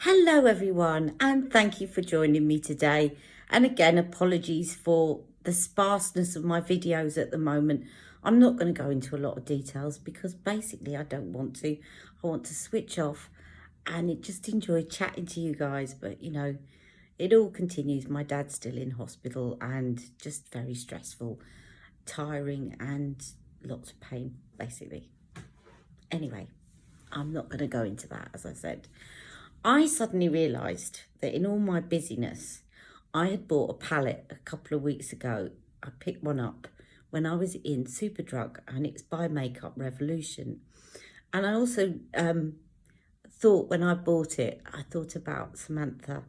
Hello everyone, and thank you for joining me today. And again, apologies for the sparseness of my videos at the moment. I'm not going to go into a lot of details because basically I don't want to. I want to switch off and just enjoy chatting to you guys. But you know, it all continues. My dad's still in hospital and just very stressful, tiring and lots of pain basically. Anyway, I'm not going to go into that, as I said. I suddenly realised that in all my busyness, I had bought a palette a couple of weeks ago. I picked one up when I was in Superdrug, and it's by Makeup Revolution. And I also thought when I bought it, I thought about Samantha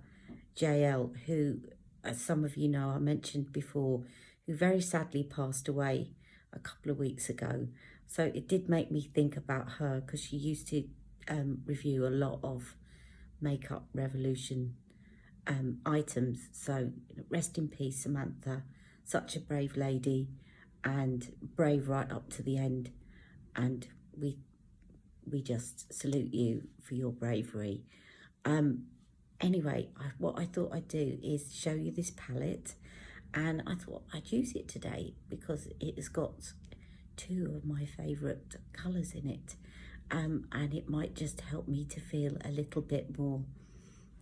JL, who, as some of you know, I mentioned before, who very sadly passed away a couple of weeks ago. So it did make me think about her because she used to review a lot of Makeup Revolution items. So rest in peace, Samantha. Such a brave lady and brave right up to the end. And we just salute you for your bravery. Anyway, what I thought I'd do is show you this palette, and I thought I'd use it today because it has got two of my favourite colours in it. And it might just help me to feel a little bit more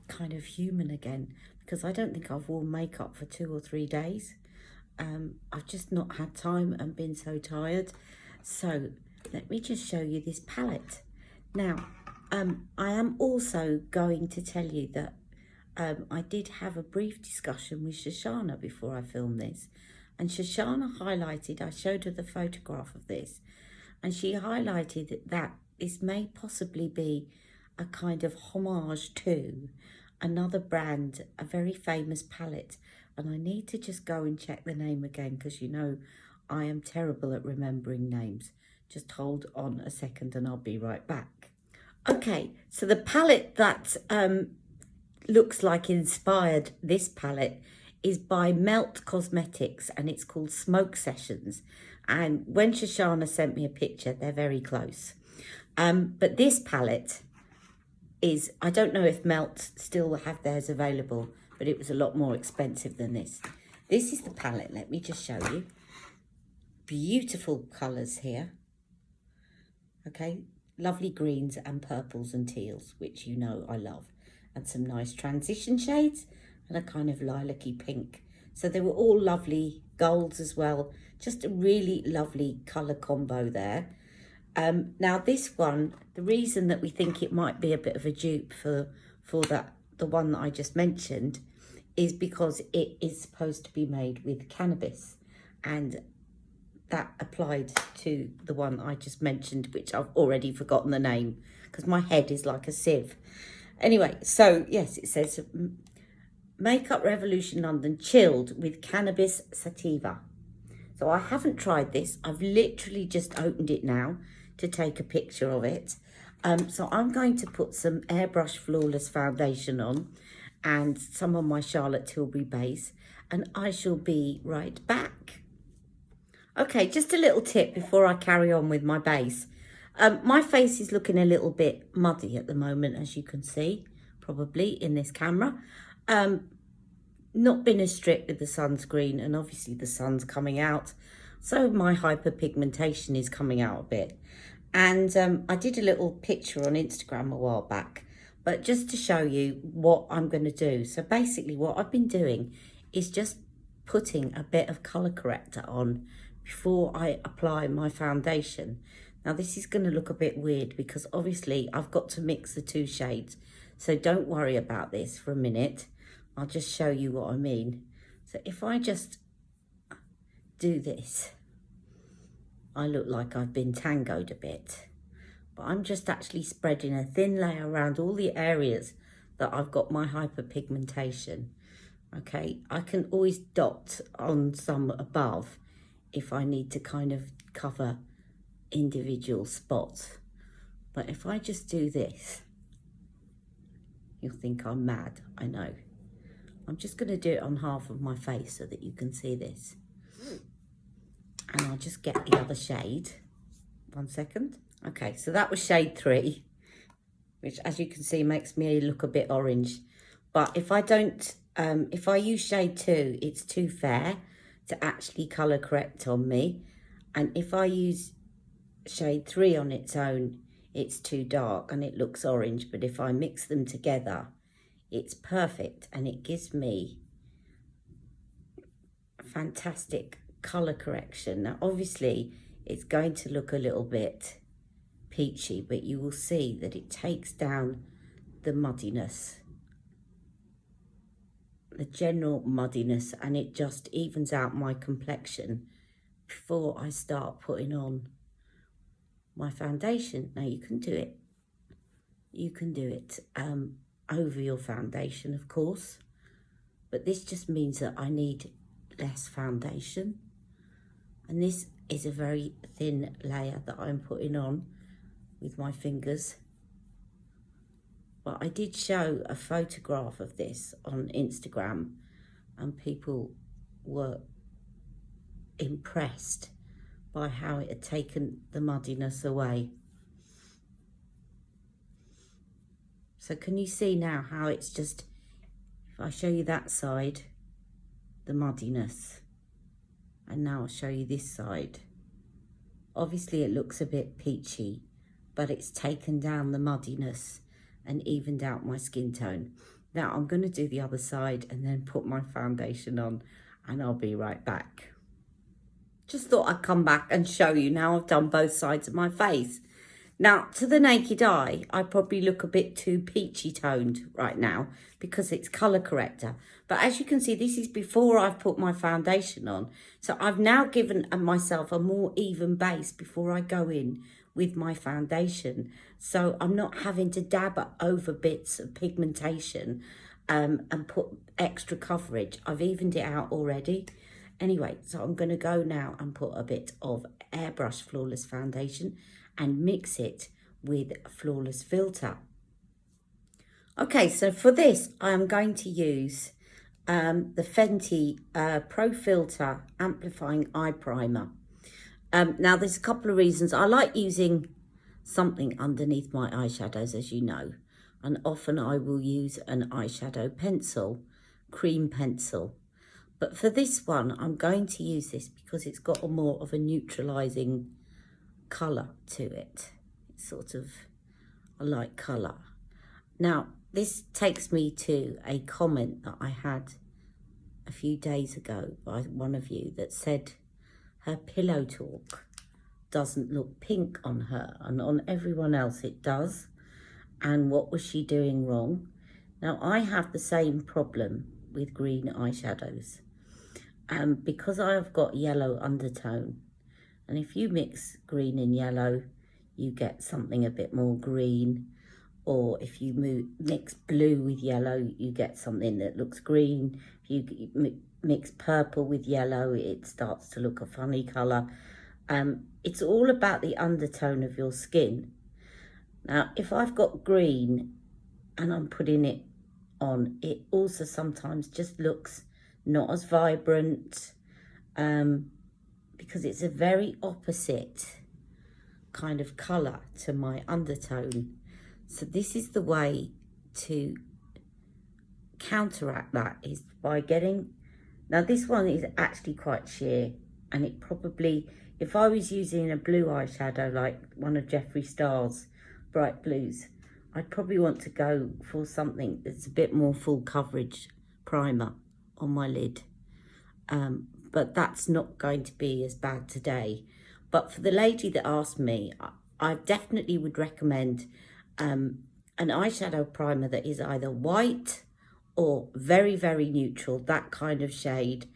kind of human again, because I don't think I've worn makeup for 2 or 3 days. I've just not had time and been so tired. So let me just show you this palette. Now, I am also going to tell you that I did have a brief discussion with Shoshana before I filmed this. And Shoshana highlighted, I showed her the photograph of this, and she highlighted that this may possibly be a kind of homage to another brand, a very famous palette. And I need to just go and check the name again because, you know, I am terrible at remembering names. Just hold on a second and I'll be right back. Okay, so the palette that looks like inspired this palette is by Melt Cosmetics, and it's called Smoke Sessions. And when Shoshana sent me a picture, they're very close. But this palette is, I don't know if Melt still have theirs available, but it was a lot more expensive than this. This is the palette. Let me just show you. Beautiful colours here. Okay, lovely greens and purples and teals, which you know I love. And some nice transition shades and a kind of lilac-y pink. So they were all lovely golds as well. Just a really lovely colour combo there. Now this one, the reason that we think it might be a bit of a dupe for the one that I just mentioned is because it is supposed to be made with cannabis, and that applied to the one I just mentioned, which I've already forgotten the name because my head is like a sieve. Anyway, so yes, it says Makeup Revolution London chilled with cannabis sativa. So I haven't tried this. I've literally just opened it now to take a picture of it. So I'm going to put some Airbrush Flawless Foundation on and some of my Charlotte Tilbury base, and I shall be right back. Okay, just a little tip before I carry on with my base. My face is looking a little bit muddy at the moment, as you can see, probably in this camera. Not been as strict with the sunscreen, and obviously the sun's coming out, so my hyperpigmentation is coming out a bit. And I did a little picture on Instagram a while back, but just to show you what I'm going to do. So basically what I've been doing is just putting a bit of colour corrector on before I apply my foundation. Now this is going to look a bit weird because obviously I've got to mix the two shades, so don't worry about this for a minute. I'll just show you what I mean. So if I just do this, I look like I've been tangoed a bit, but I'm just actually spreading a thin layer around all the areas that I've got my hyperpigmentation. Okay, I can always dot on some above if I need to kind of cover individual spots. But if I just do this, you'll think I'm mad, I know. I'm just going to do it on half of my face so that you can see this. And I'll just get the other shade. 1 second. Okay, so that was shade 3. which as you can see makes me look a bit orange. But if I don't, if I use shade 2, it's too fair to actually colour correct on me. And if I use shade 3 on its own, it's too dark and it looks orange. But if I mix them together, it's perfect and it gives me fantastic colour correction. Now obviously it's going to look a little bit peachy, but you will see that it takes down the muddiness, the general muddiness, and it just evens out my complexion before I start putting on my foundation. Now you can do it over your foundation, of course, but this just means that I need less foundation, and this is a very thin layer that I'm putting on with my fingers. But I did show a photograph of this on Instagram and people were impressed by how it had taken the muddiness away. So can you see now how it's just, if I show you that side, the muddiness, and now I'll show you this side. Obviously it looks a bit peachy, but it's taken down the muddiness and evened out my skin tone. Now I'm going to do the other side and then put my foundation on, and I'll be right back. Just thought I'd come back and show you now I've done both sides of my face. Now, to the naked eye, I probably look a bit too peachy toned right now because it's colour corrector. But as you can see, this is before I've put my foundation on. So I've now given myself a more even base before I go in with my foundation. So I'm not having to dab over bits of pigmentation and put extra coverage. I've evened it out already. Anyway, so I'm going to go now and put a bit of Airbrush Flawless Foundation and mix it with Flawless Filter. Okay, so for this, I am going to use the Fenty Pro Filter Amplifying Eye Primer. Now, there's a couple of reasons. I like using something underneath my eyeshadows, as you know, and often I will use an eyeshadow pencil, cream pencil. But for this one, I'm going to use this because it's got a more of a neutralising colour to it. It's sort of a light colour. Now, this takes me to a comment that I had a few days ago by one of you that said her pillow talk doesn't look pink on her, and on everyone else it does. And what was she doing wrong? Now, I have the same problem with green eyeshadows. Because I have got yellow undertone, and if you mix green and yellow, you get something a bit more green, or if you mix blue with yellow, you get something that looks green. If you mix purple with yellow, it starts to look a funny colour. It's all about the undertone of your skin. Now, if I've got green and I'm putting it on, it also sometimes just looks not as vibrant, because it's a very opposite kind of colour to my undertone. So this is the way to counteract that, is by getting, now this one is actually quite sheer, and it probably, if I was using a blue eyeshadow like one of Jeffree Star's bright blues, I'd probably want to go for something that's a bit more full coverage primer on my lid, but that's not going to be as bad today. But for the lady that asked me, I definitely would recommend an eyeshadow primer that is either white or very, very neutral, that kind of shade,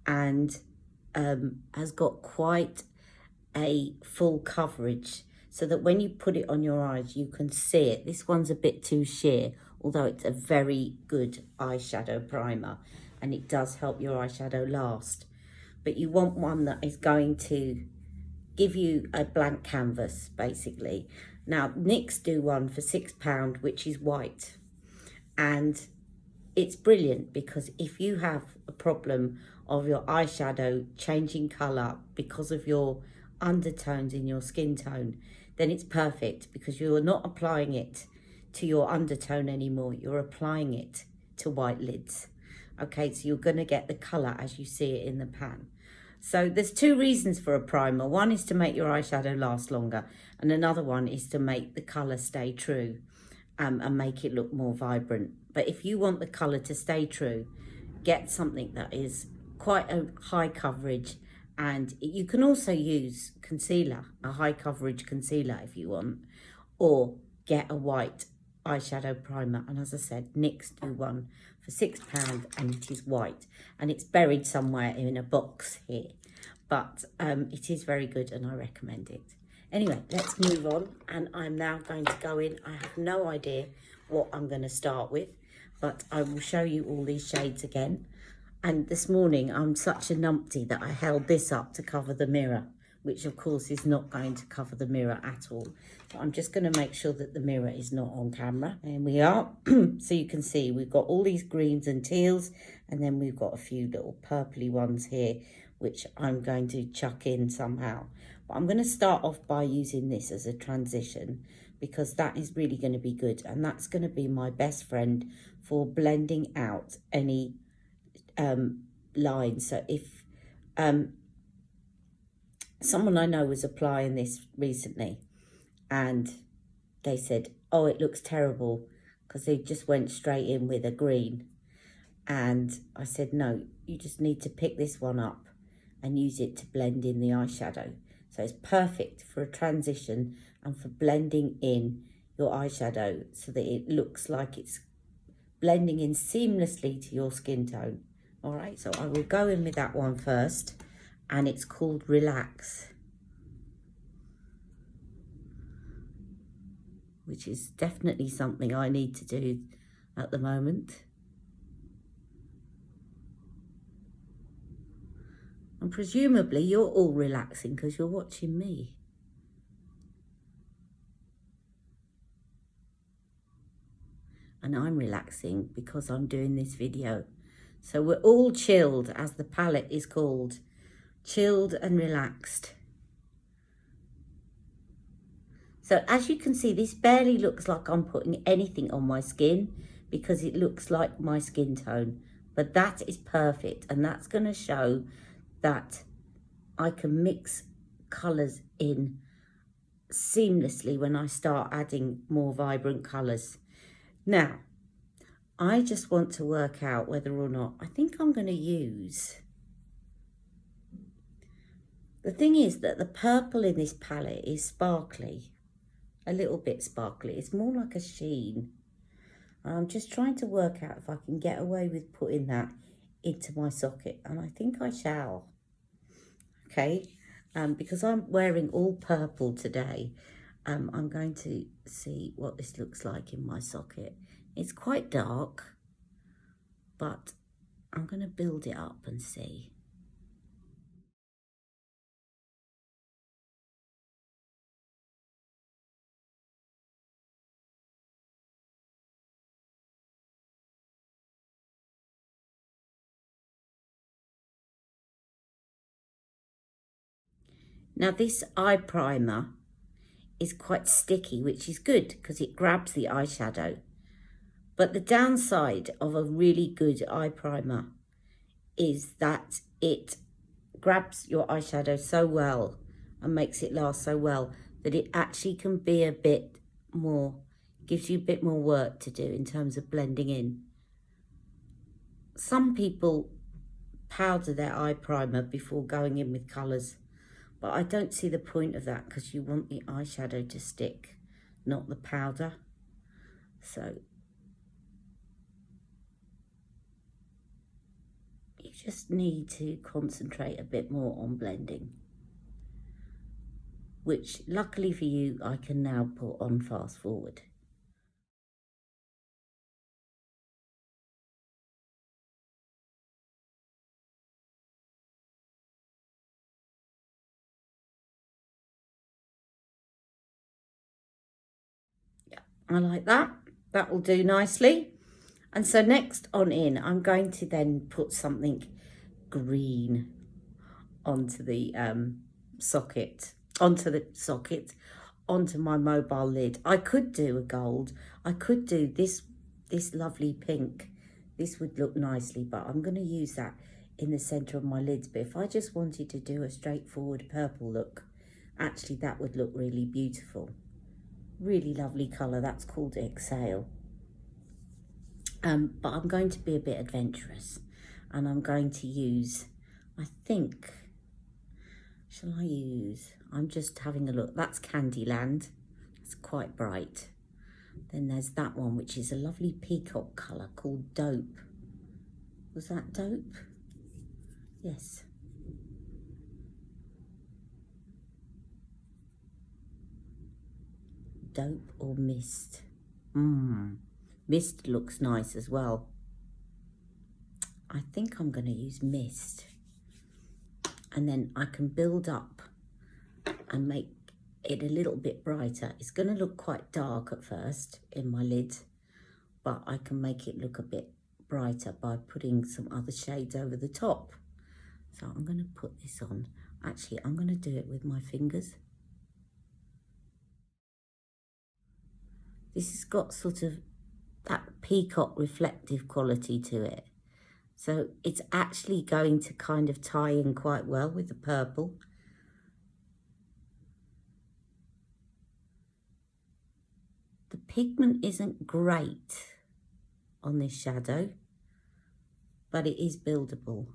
and has got quite a full coverage, so that when you put it on your eyes, you can see it. This one's a bit too sheer, although it's a very good eyeshadow primer, and it does help your eyeshadow last. But you want one that is going to give you a blank canvas, basically. Now, NYX do one for £6, which is white. And it's brilliant, because if you have a problem of your eyeshadow changing colour because of your undertones in your skin tone, then it's perfect, because you're not applying it to your undertone anymore. You're applying it to white lids. Okay, so you're going to get the colour as you see it in the pan. So there's two reasons for a primer. One is to make your eyeshadow last longer, and another one is to make the colour stay true and make it look more vibrant. But if you want the colour to stay true, get something that is quite a high coverage, and you can also use concealer, a high coverage concealer if you want, or get a white eyeshadow primer. And as I said, NYX do one for £6 and it is white, and it's buried somewhere in a box here, but it is very good and I recommend it. Anyway, let's move on, and I'm now going to go in. I have no idea what I'm going to start with, but I will show you all these shades again. And this morning I'm such a numpty that I held this up to cover the mirror, which of course is not going to cover the mirror at all. So I'm just going to make sure that the mirror is not on camera. And we are. So you can see we've got all these greens and teals, and then we've got a few little purpley ones here, which I'm going to chuck in somehow. But I'm going to start off by using this as a transition, because that is really going to be good. And that's going to be my best friend for blending out any lines. So if someone I know was applying this recently and they said, oh, it looks terrible, because they just went straight in with a green. And I said, no, you just need to pick this one up and use it to blend in the eyeshadow. So it's perfect for a transition and for blending in your eyeshadow so that it looks like it's blending in seamlessly to your skin tone. All right, so I will go in with that one first, and it's called Relax, which is definitely something I need to do at the moment. And presumably you're all relaxing because you're watching me. And I'm relaxing because I'm doing this video. So we're all chilled, as the palette is called. Chilled and relaxed. So as you can see, this barely looks like I'm putting anything on my skin, because it looks like my skin tone. But that is perfect, and that's going to show that I can mix colours in seamlessly when I start adding more vibrant colours. Now, I just want to work out whether or not, I think I'm going to use, the thing is that the purple in this palette is sparkly, a little bit sparkly. It's more like a sheen. I'm just trying to work out if I can get away with putting that into my socket, and I think I shall. Okay, because I'm wearing all purple today, I'm going to see what this looks like in my socket. It's quite dark, but I'm going to build it up and see. Now this eye primer is quite sticky, which is good because it grabs the eyeshadow. But the downside of a really good eye primer is that it grabs your eyeshadow so well and makes it last so well that it actually can be a bit more, gives you a bit more work to do in terms of blending in. Some people powder their eye primer before going in with colours, but I don't see the point of that because you want the eyeshadow to stick, not the powder. So you just need to concentrate a bit more on blending, which luckily for you, I can now put on fast forward. Yeah, I like that. That will do nicely. And so next on in, I'm going to then put something green onto the socket, onto onto my mobile lid. I could do a gold. I could do this lovely pink. This would look nicely, but I'm going to use that in the center of my lids. But if I just wanted to do a straightforward purple look, actually that would look really beautiful. Really lovely color. That's called Exhale. But I'm going to be a bit adventurous, and I'm going to use, I think, shall I use, I'm just having a look. That's Candyland. It's quite bright. Then there's that one, which is a lovely peacock colour called Dope. Was that Dope? Yes. Dope or Mist? Mist looks nice as well. I think I'm going to use Mist. And then I can build up and make it a little bit brighter. It's going to look quite dark at first in my lid, but I can make it look a bit brighter by putting some other shades over the top. So I'm going to put this on. Actually, I'm going to do it with my fingers. This has got sort of that peacock reflective quality to it. So it's actually going to kind of tie in quite well with the purple. The pigment isn't great on this shadow, but it is buildable.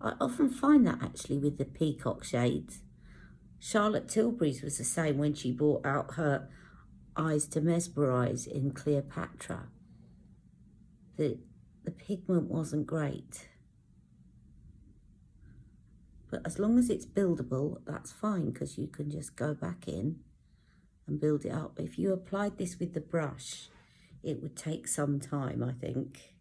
I often find that actually with the peacock shades. Charlotte Tilbury's was the same when she brought out her Eyes to Mesmerize in Cleopatra. The pigment wasn't great. But as long as it's buildable, that's fine, because you can just go back in and build it up. If you applied this with the brush, it would take some time, I think.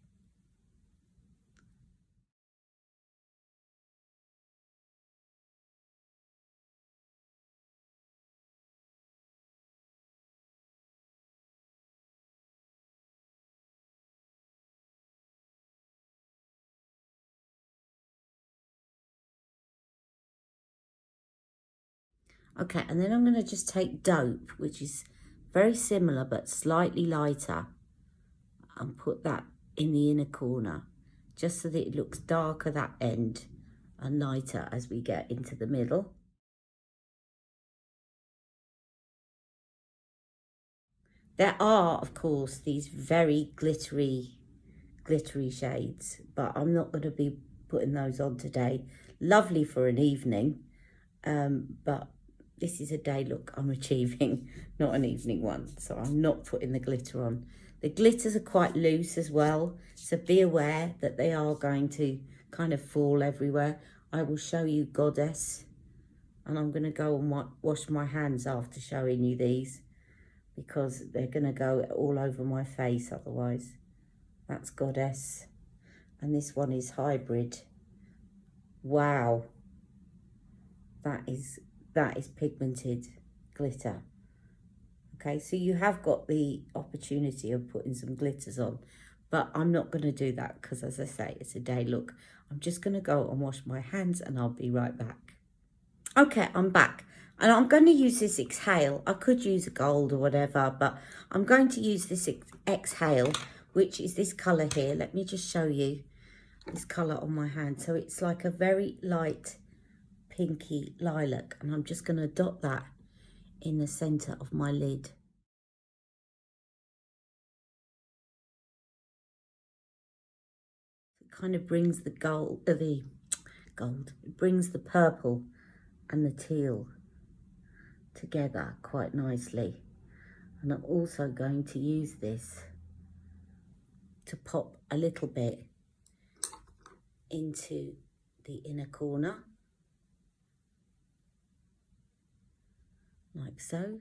Okay, and then I'm going to just take Dope, which is very similar but slightly lighter, and put that in the inner corner, just so that it looks darker that end and lighter as we get into the middle. There are, of course, these very glittery shades, but I'm not going to be putting those on today. Lovely for an evening, but this is a day look I'm achieving, not an evening one. So I'm not putting the glitter on. The glitters are quite loose as well, so be aware that they are going to kind of fall everywhere. I will show you Goddess, and I'm going to go and wash my hands after showing you these, because they're going to go all over my face otherwise. That's Goddess, and this one is Hybrid. Wow, that is pigmented glitter. Okay, so you have got the opportunity of putting some glitters on, but I'm not going to do that because, as I say, it's a day look. I'm just going to go and wash my hands, and I'll be right back. Okay, I'm back, and I'm going to use this Exhale. I could use a gold or whatever, but I'm going to use this Exhale, which is this colour here. Let me just show you this colour on my hand. So it's like a very light pinky lilac, and I'm just going to dot that in the centre of my lid. It kind of brings the it brings the purple and the teal together quite nicely. And I'm also going to use this to pop a little bit into the inner corner, like so.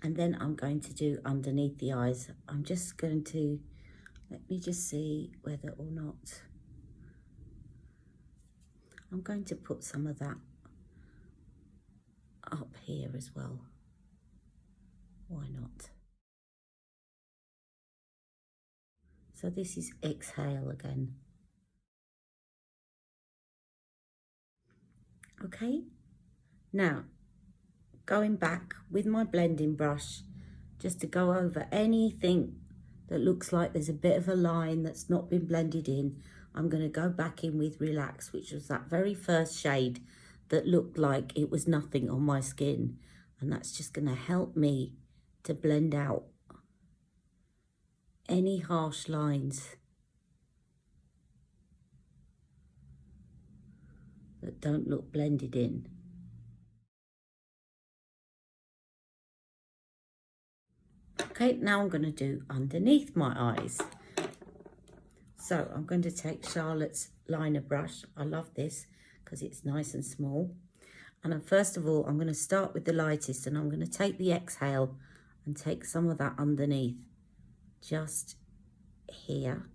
And then I'm going to do underneath the eyes. I'm just going to, let me just see whether or not, I'm going to put some of that up here as well. Why not? So this is Exhale again. Okay, now going back with my blending brush just to go over anything that looks like there's a bit of a line that's not been blended in. I'm going to go back in with Relax, which was that very first shade that looked like it was nothing on my skin, and that's just going to help me to blend out any harsh lines that don't look blended in. Okay, now I'm going to do underneath my eyes. So I'm going to take Charlotte's liner brush. I love this because it's nice and small. And first of all, I'm going to start with the lightest, and I'm going to take the exhale and take some of that underneath, just here.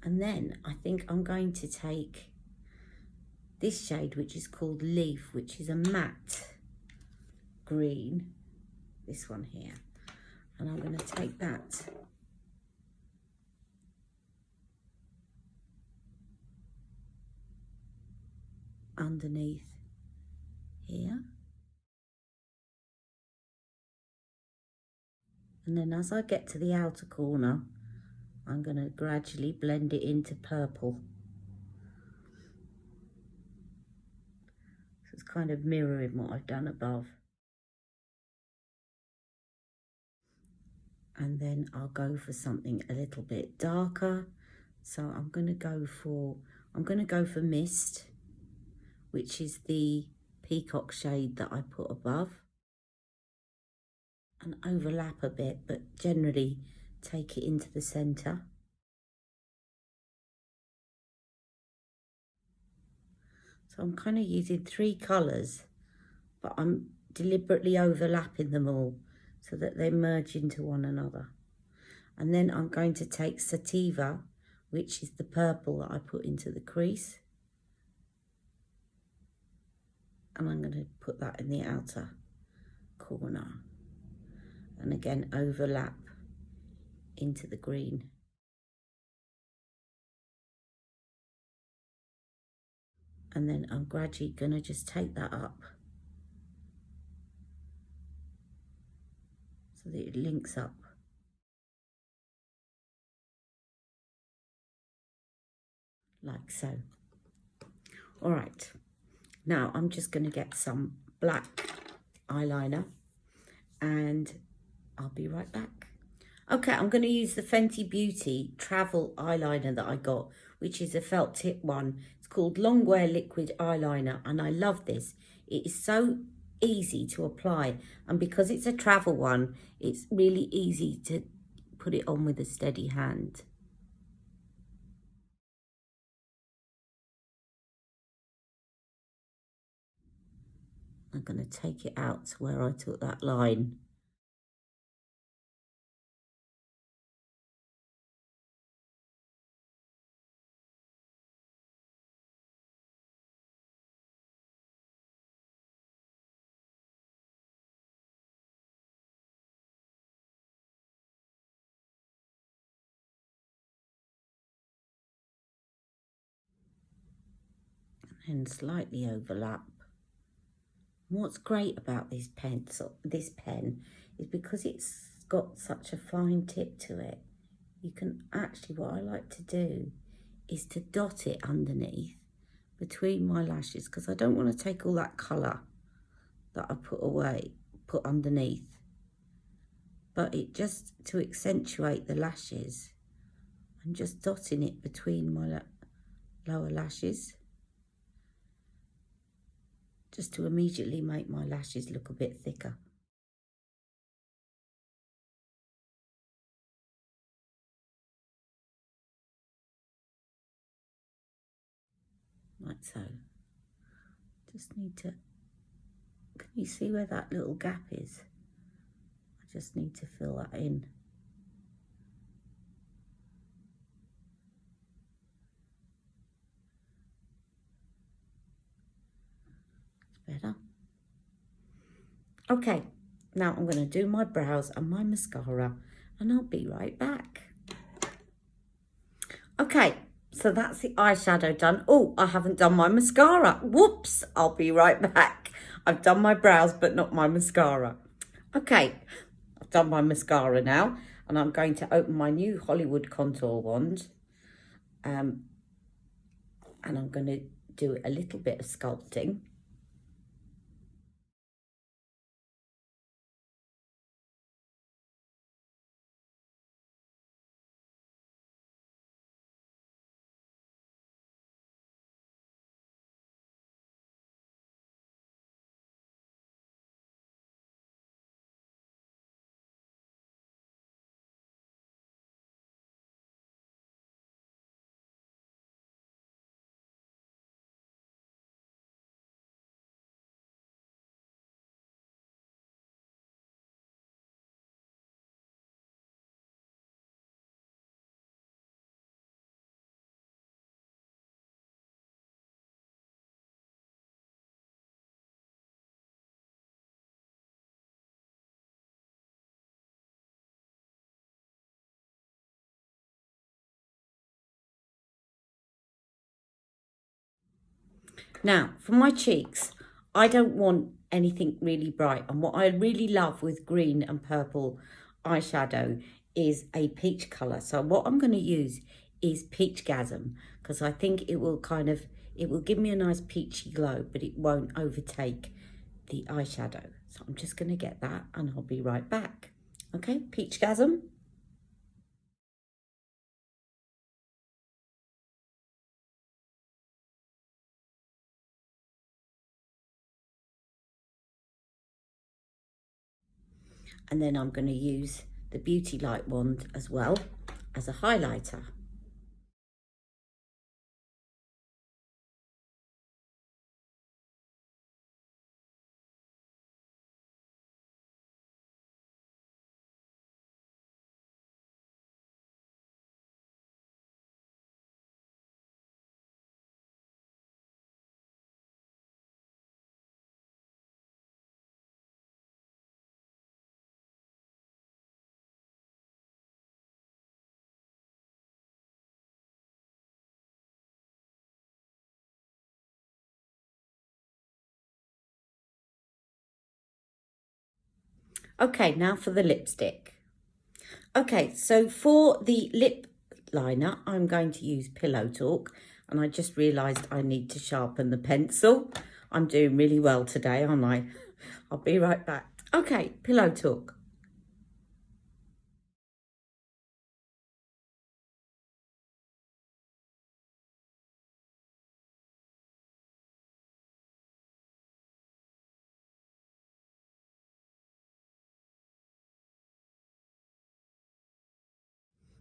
And then I think I'm going to take this shade, which is called Leaf, which is a matte green, this one here. And I'm going to take that underneath here. And then as I get to the outer corner, I'm going to gradually blend it into purple. So it's kind of mirroring what I've done above. And then I'll go for something a little bit darker. So I'm going to go for Mist, which is the peacock shade that I put above, and overlap a bit, but generally take it into the center. So I'm kind of using 3 colors, but I'm deliberately overlapping them all so that they merge into one another. And then I'm going to take Sativa, which is the purple that I put into the crease, and I'm going to put that in the outer corner, and again overlap into the green. And then I'm gradually going to just take that up so that it links up. Like so. All right, now I'm just going to get some black eyeliner and I'll be right back. Okay, I'm going to use the Fenty Beauty travel eyeliner that I got, which is a felt tip one. It's called Longwear Liquid Eyeliner, and I love this. It is so easy to apply, and because it's a travel one, it's really easy to put it on with a steady hand. I'm going to take it out to where I took that line. And slightly overlap. What's great about this pen is because it's got such a fine tip to it, you can actually, what I like to do is to dot it underneath between my lashes, because I don't want to take all that colour that I put underneath, but it just to accentuate the lashes, I'm just dotting it between my lower lashes, just to immediately make my lashes look a bit thicker. Like so. Just need to, can you see where that little gap is? I just need to fill that in. It's better. Okay, now I'm going to do my brows and my mascara, and I'll be right back. Okay, so that's the eyeshadow done. Oh, I haven't done my mascara. Whoops, I'll be right back. I've done my brows, but not my mascara. Okay, I've done my mascara now, and I'm going to open my new Hollywood contour wand. And I'm going to do a little bit of sculpting. Now, for my cheeks, I don't want anything really bright. And what I really love with green and purple eyeshadow is a peach colour. So what I'm going to use is Peachgasm, because I think it will it will give me a nice peachy glow, but it won't overtake the eyeshadow. So I'm just going to get that and I'll be right back. Okay, Peachgasm. And then I'm going to use the Beauty Light wand as well as a highlighter. Okay, now for the lipstick. Okay, so for the lip liner, I'm going to use Pillow Talk, and I just realised I need to sharpen the pencil. I'm doing really well today, aren't I? I'll be right back. Okay, Pillow Talk.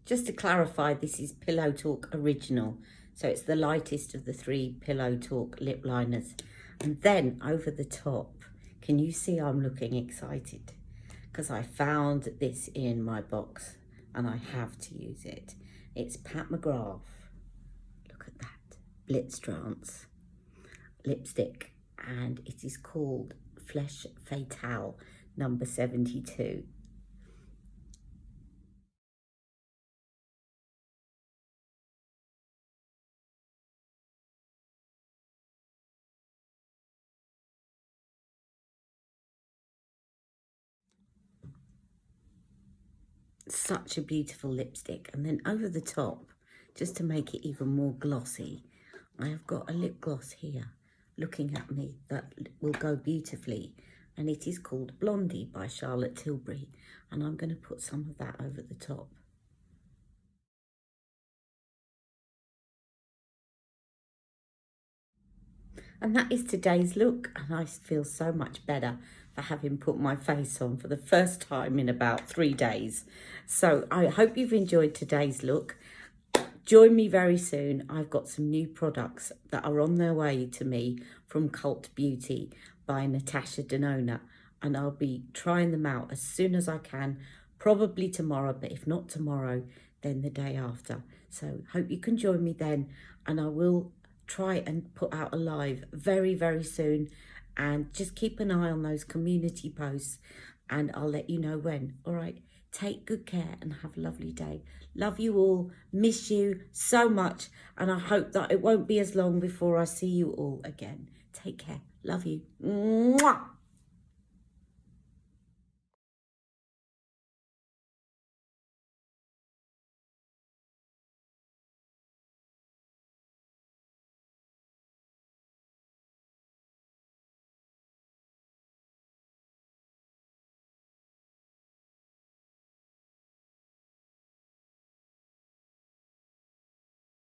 Just to clarify, this is Pillow Talk Original. So it's the lightest of the three Pillow Talk lip liners. And then over the top, can you see I'm looking excited? Because I found this in my box and I have to use it. It's Pat McGrath. Look at that. Blitztrance lipstick. And it is called Flesh Fatale number 72. Such a beautiful lipstick. And then over the top, just to make it even more glossy, I have got a lip gloss here looking at me that will go beautifully, and it is called Blondie by Charlotte Tilbury, and I'm going to put some of that over the top. And that is today's look, and I feel so much better for having put my face on for the first time in about 3 days. So I hope you've enjoyed today's look. Join me very soon. I've got some new products that are on their way to me from Cult Beauty by Natasha Denona, and I'll be trying them out as soon as I can, probably tomorrow, but if not tomorrow, then the day after. So hope you can join me then, and I will try and put out a live very, very soon, and just keep an eye on those community posts and I'll let you know when. All right, Take good care and have a lovely day. Love you all. Miss you so much. And I hope that it won't be as long before I see you all again. Take care. Love you. Mwah!